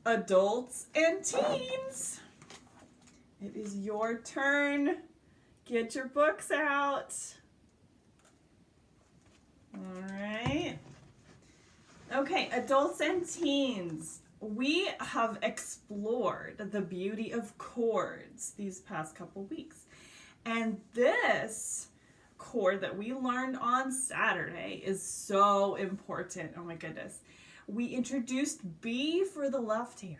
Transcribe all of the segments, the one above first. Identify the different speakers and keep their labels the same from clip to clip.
Speaker 1: Adults and teens, it is your turn. Get your books out. All right. Okay, adults and teens, we have explored the beauty of chords these past couple weeks. And this chord that we learned on Saturday is so important. Oh my goodness. We introduced B for the left hand,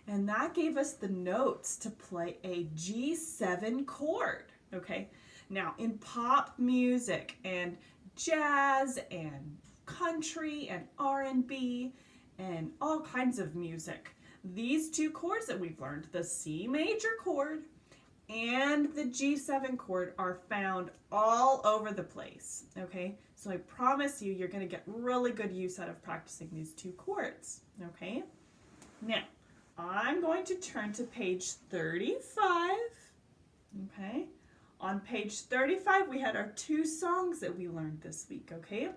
Speaker 1: and that gave us the notes to play a G7 chord, okay? Now, in pop music and jazz and country and R&B and all kinds of music, these two chords that we've learned, the C major chord and the G7 chord, are found all over the place, okay? So I promise you, you're going to get really good use out of practicing these two chords, okay? Now, I'm going to turn to page 35, okay? On page 35, we had our two songs that we learned this week, okay?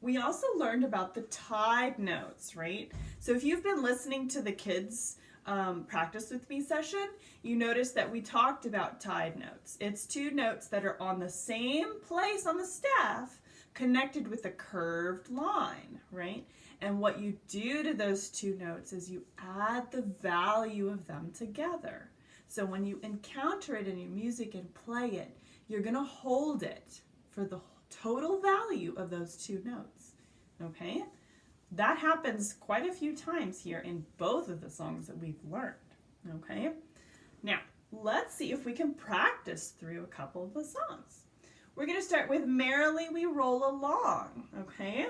Speaker 1: We also learned about the tied notes, right? So if you've been listening to the kids' practice with me session, you notice that we talked about tied notes. It's two notes that are on the same place on the staff, connected with a curved line, right? And what you do to those two notes is you add the value of them together. So when you encounter it in your music and play it, you're going to hold it for the total value of those two notes, okay? That happens quite a few times here in both of the songs that we've learned, okay? Now, let's see if we can practice through a couple of the songs. We're going to start with Merrily We Roll Along, okay?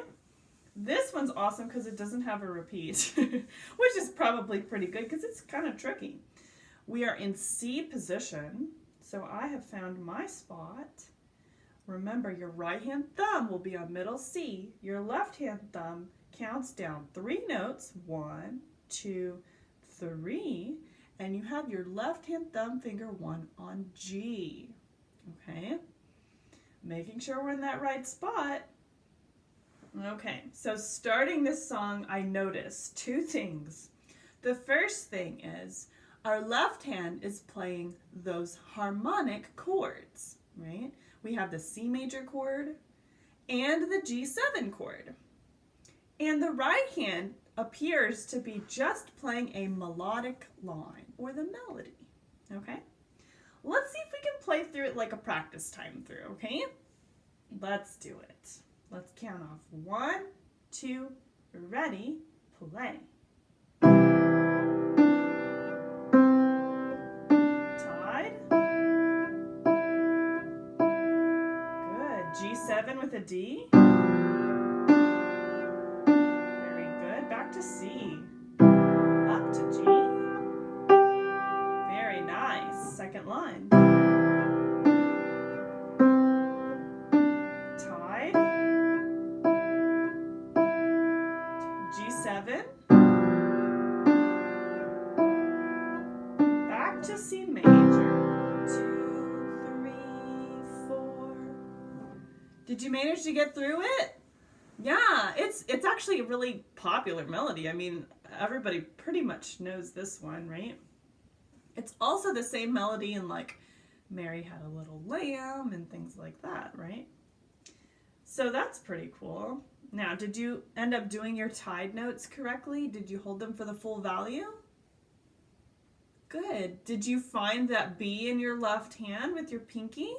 Speaker 1: This one's awesome because it doesn't have a repeat, which is probably pretty good because it's kind of tricky. We are in C position, so I have found my spot. Remember, your right hand thumb will be on middle C. Your left hand thumb counts down 3 notes, 1, 2, 3, and you have your left hand thumb finger 1 on G, okay? Making sure we're in that right spot. Okay, so starting this song, I noticed 2 things. The first thing is our left hand is playing those harmonic chords, right? We have the C major chord and the G7 chord. And the right hand appears to be just playing a melodic line or the melody, okay? Let's see if we can play through it like a practice time through, okay? Let's do it. Let's count off 1, 2, ready, play. Tied. Good. G7 with a D. Back to C, up to G. Very nice. Second line. Tied. G7. Back to C major. 2, 3, 4. Did you manage to get through it? Yeah, it's actually a really popular melody. I mean, everybody pretty much knows this one, right? It's also the same melody in like Mary Had a Little Lamb and things like that, right? So that's pretty cool. Now, did you end up doing your tied notes correctly? Did you hold them for the full value? Good. Did you find that B in your left hand with your pinky?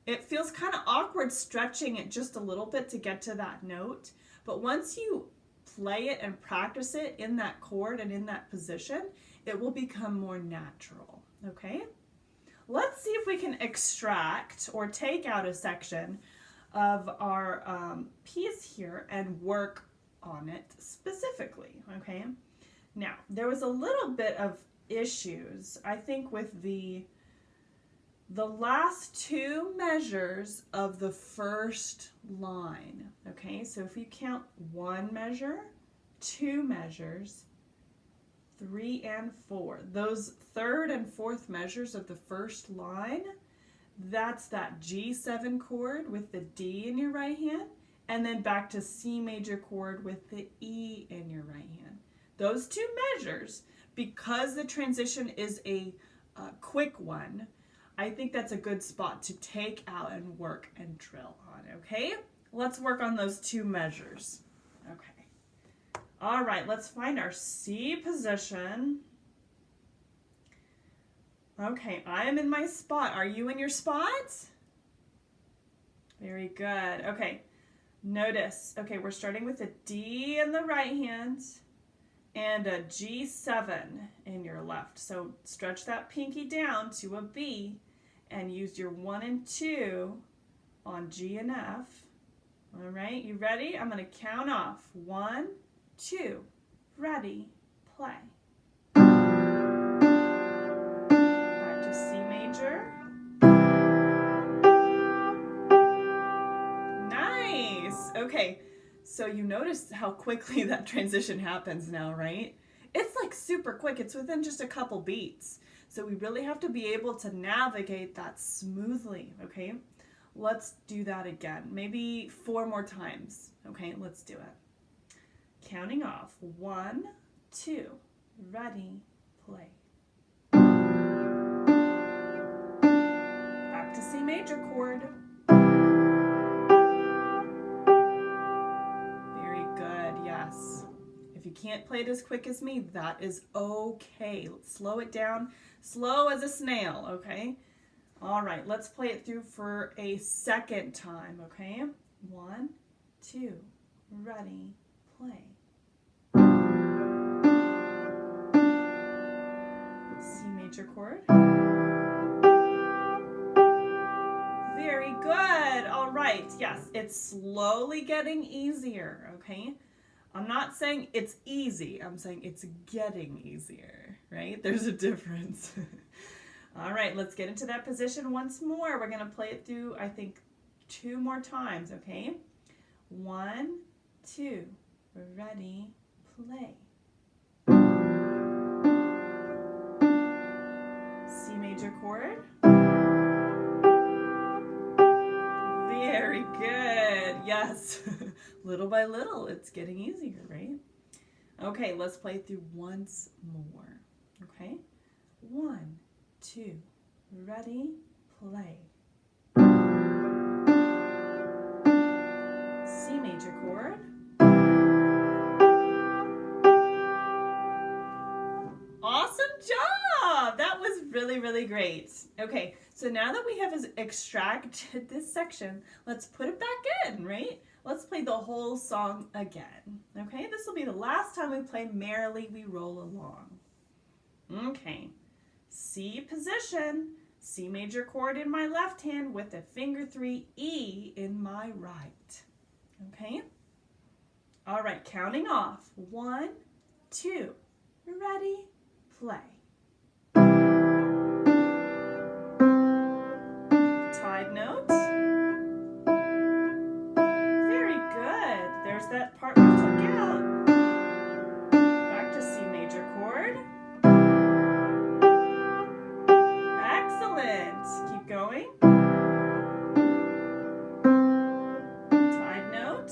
Speaker 1: It feels kind of awkward stretching it just a little bit to get to that note, but once you play it and practice it in that chord and in that position, it will become more natural, okay? Let's see if we can extract or take out a section of our piece here and work on it specifically, okay? Now, there was a little bit of issues, I think, with the last 2 measures of the first line, okay? So if you count 1 measure, 2 measures, 3 and 4, those 3rd and 4th measures of the first line, that's that G7 chord with the D in your right hand, and then back to C major chord with the E in your right hand. those two measures, because the transition is a quick one, I think that's a good spot to take out and work and drill on, okay? Let's work on those two measures. Okay. All right, let's find our C position. Okay, I am in my spot. Are you in your spot? Very good. Okay, notice. Okay, we're starting with a D in the right hand and a G7 in your left. So stretch that pinky down to a B and use your 1 and 2 on G and F. All right, you ready? I'm going to count off. 1, 2, ready, play. Back to C major. Nice. Okay, so you notice how quickly that transition happens now, right? It's like super quick. It's within just a couple beats. So we really have to be able to navigate that smoothly, okay? Let's do that again. Maybe 4 more times. Okay, let's do it. Counting off. 1, 2, ready, play. Back to C major chord. Very good, yes. If you can't play it as quick as me, that is okay. Let's slow it down. Slow as a snail, okay? All right, let's play it through for a second time, okay? 1, 2, ready, play. C major chord. Very good. All right, yes, it's slowly getting easier, okay? I'm not saying it's easy. I'm saying it's getting easier, right? There's a difference. All right, let's get into that position once more. We're going to play it through, I think, 2 more times, okay? 1, 2, ready, play. C major chord. Very good. Yes. Little by little, it's getting easier, right? Okay, let's play it through once more, okay? 1, 2, ready, play. C major chord. Awesome job! That was really, really great. Okay, so now that we have extracted this section, let's put it back in, right? Let's play the whole song again, okay? This will be the last time we play Merrily We Roll Along. Okay. C position, C major chord in my left hand with a finger 3, E in my right. Okay? All right, counting off. 1, 2, ready, play. Tied note. Very good. There's that part we took out. Back to C major chord. Excellent. Keep going. Tied note.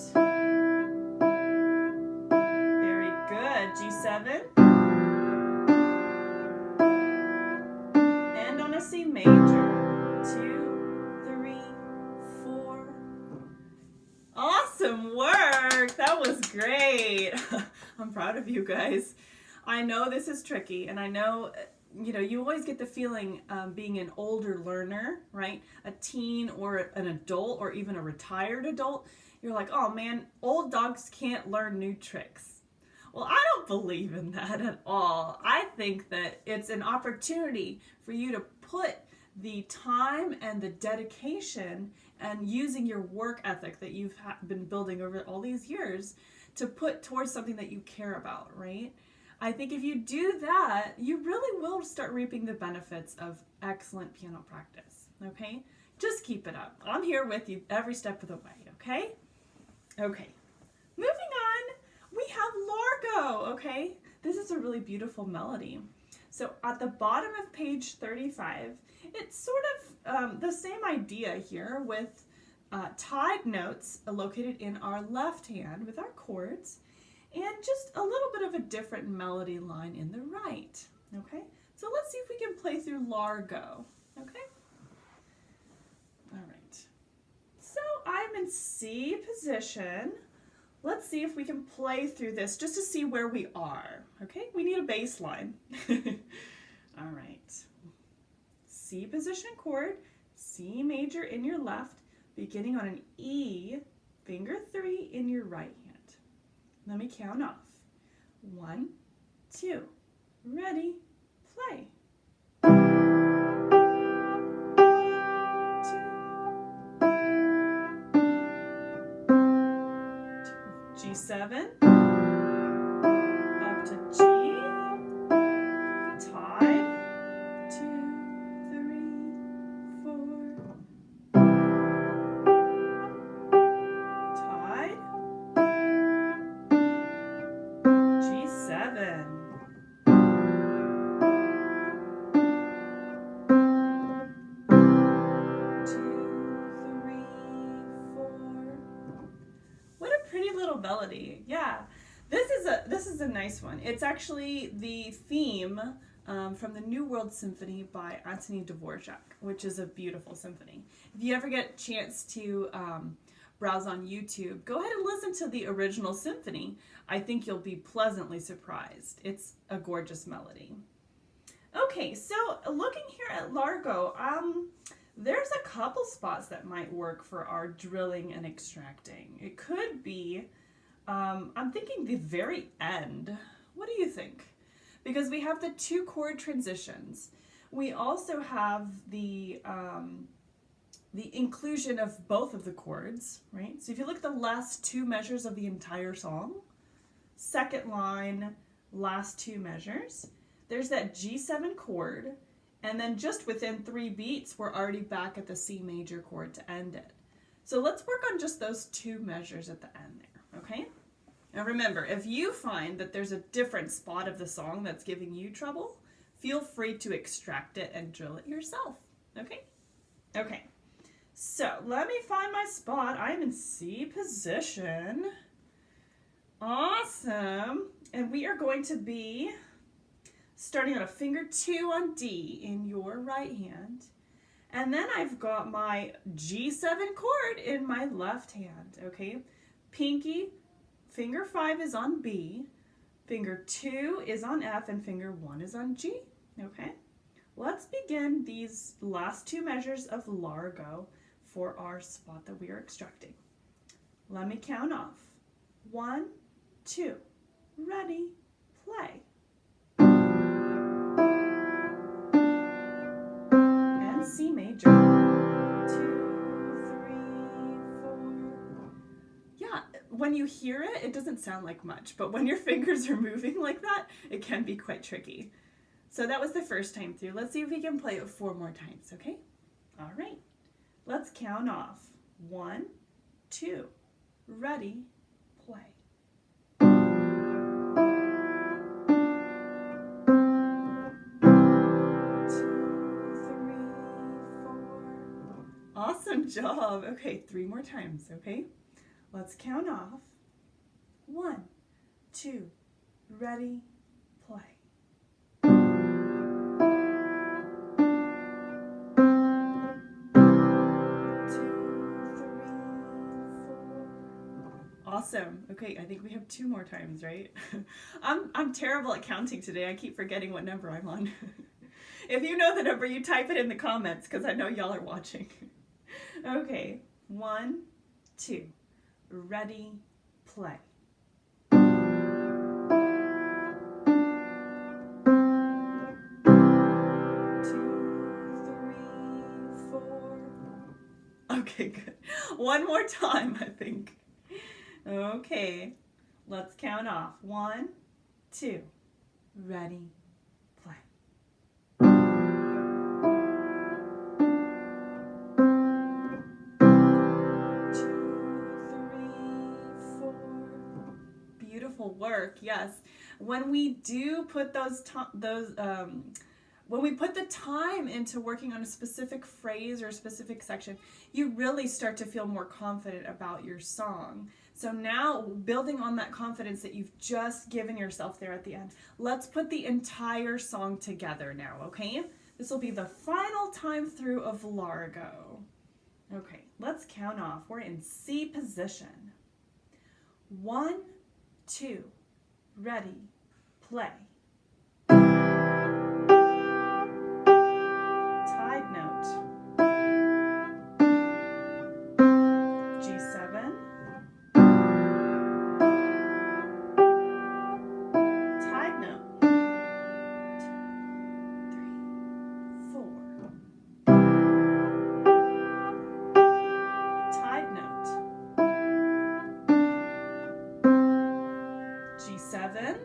Speaker 1: Very good. G7. And on a C major. 2, 3, 4. Awesome work. That was great. I'm proud of you guys. I know this is tricky, and I know you always get the feeling being an older learner, right? A teen or an adult or even a retired adult, you're like, oh man, old dogs can't learn new tricks. Well, I don't believe in that at all. I think that it's an opportunity for you to put the time and the dedication and using your work ethic that you've been building over all these years to put towards something that you care about, right? I think if you do that, you really will start reaping the benefits of excellent piano practice, okay? Just keep it up. I'm here with you every step of the way, okay? Okay, moving on, we have Largo, okay? This is a really beautiful melody. So at the bottom of page 35, it's sort of the same idea here with tied notes located in our left hand with our chords. and just a little bit of a different melody line in the right. Okay, so let's see if we can play through Largo. Okay, all right. So I'm in C position. Let's see if we can play through this just to see where we are. Okay, we need a bass line. All right. C position chord, C major in your left, beginning on an E, finger 3 in your right hand. Let me count off. 1, 2, ready, play. G7, up to G, tied, 2, 3, 4, tied, G7, 2, 3, 4. What a pretty little melody. Yeah, this is a nice one. It's actually the theme from the new World Symphony by Anthony Dvorak, which is a beautiful symphony. If you ever get a chance to browse on YouTube, go ahead and listen to the original symphony. I think you'll be pleasantly surprised. It's a gorgeous melody. Okay, so looking here at Largo, there's a couple spots that might work for our drilling and extracting. It could be, I'm thinking the very end. What do you think? Because we have the 2 chord transitions. We also have the inclusion of both of the chords, right? So if you look at the last 2 measures of the entire song, second line, last 2 measures, there's that G7 chord, and then just within 3 beats, we're already back at the C major chord to end it. So let's work on just those 2 measures at the end there, okay? Now remember, if you find that there's a different spot of the song that's giving you trouble, feel free to extract it and drill it yourself, okay? Okay, so let me find my spot. I'm in C position. Awesome. And we are going to be starting on a finger 2 on D in your right hand. And then I've got my G7 chord in my left hand, okay? Pinky, finger 5 is on B, finger 2 is on F, and finger 1 is on G, okay? Let's begin these last 2 measures of Largo for our spot that we are extracting. Let me count off. 1, 2, ready, play. And C major. 2, 3, 4. Yeah, when you hear it, it doesn't sound like much, but when your fingers are moving like that, it can be quite tricky. So that was the first time through. Let's see if we can play it 4 more times, okay? All right. Let's count off. 1, 2, ready, play. Awesome job. Okay, 3 more times, okay? Let's count off. 1, 2, ready, play. 2, 3, 4. Awesome. Okay, I think we have 2 more times, right? I'm terrible at counting today. I keep forgetting what number I'm on. If you know the number, you type it in the comments because I know y'all are watching. Okay, 1, 2, ready, play. 2, 3, 4. Okay, good. 1 more time, I think. Okay, let's count off. 1, 2, ready, play. 2, 3, 4. Beautiful work. Yes. When we do put those when we put the time into working on a specific phrase or a specific section, you really start to feel more confident about your song. So now, building on that confidence that you've just given yourself there at the end, let's put the entire song together now, okay? This will be the final time through of Largo. Okay, let's count off. We're in C position. 1, 2, ready, play. Tied note. G7. Tied note. 2, 3, 4. Tied note. G7.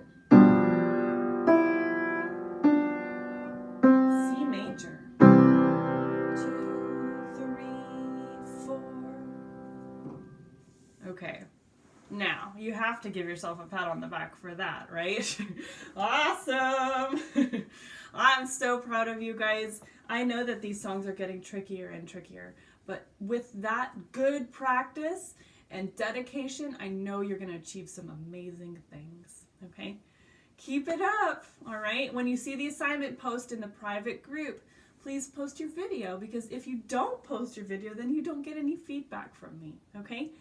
Speaker 1: C major. 2, 3, 4. Okay. Now, you have to give yourself a pat on the back for that, right? Awesome! I'm so proud of you guys. I know that these songs are getting trickier and trickier, but with that good practice and dedication, I know you're going to achieve some amazing things, okay? Keep it up, all right? When you see the assignment post in the private group, please post your video, because if you don't post your video, then you don't get any feedback from me, okay?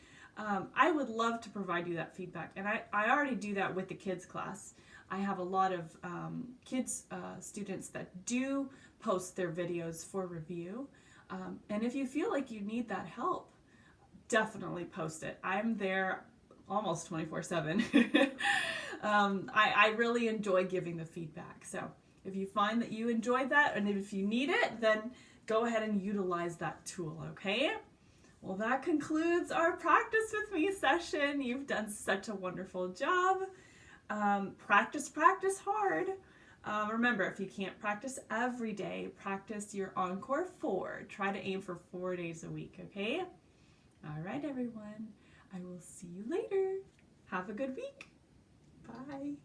Speaker 1: I would love to provide you that feedback, and I already do that with the kids class. I have a lot of kids students that do post their videos for review, and if you feel like you need that help, definitely post it. I'm there almost 24/7. I really enjoy giving the feedback, so if you find that you enjoy that, and if you need it, then go ahead and utilize that tool, okay? Well, that concludes our Practice With Me session. You've done such a wonderful job. Practice, practice hard. Remember, if you can't practice every day, practice your Encore 4. Try to aim for 4 days a week, okay? All right, everyone. I will see you later. Have a good week. Bye.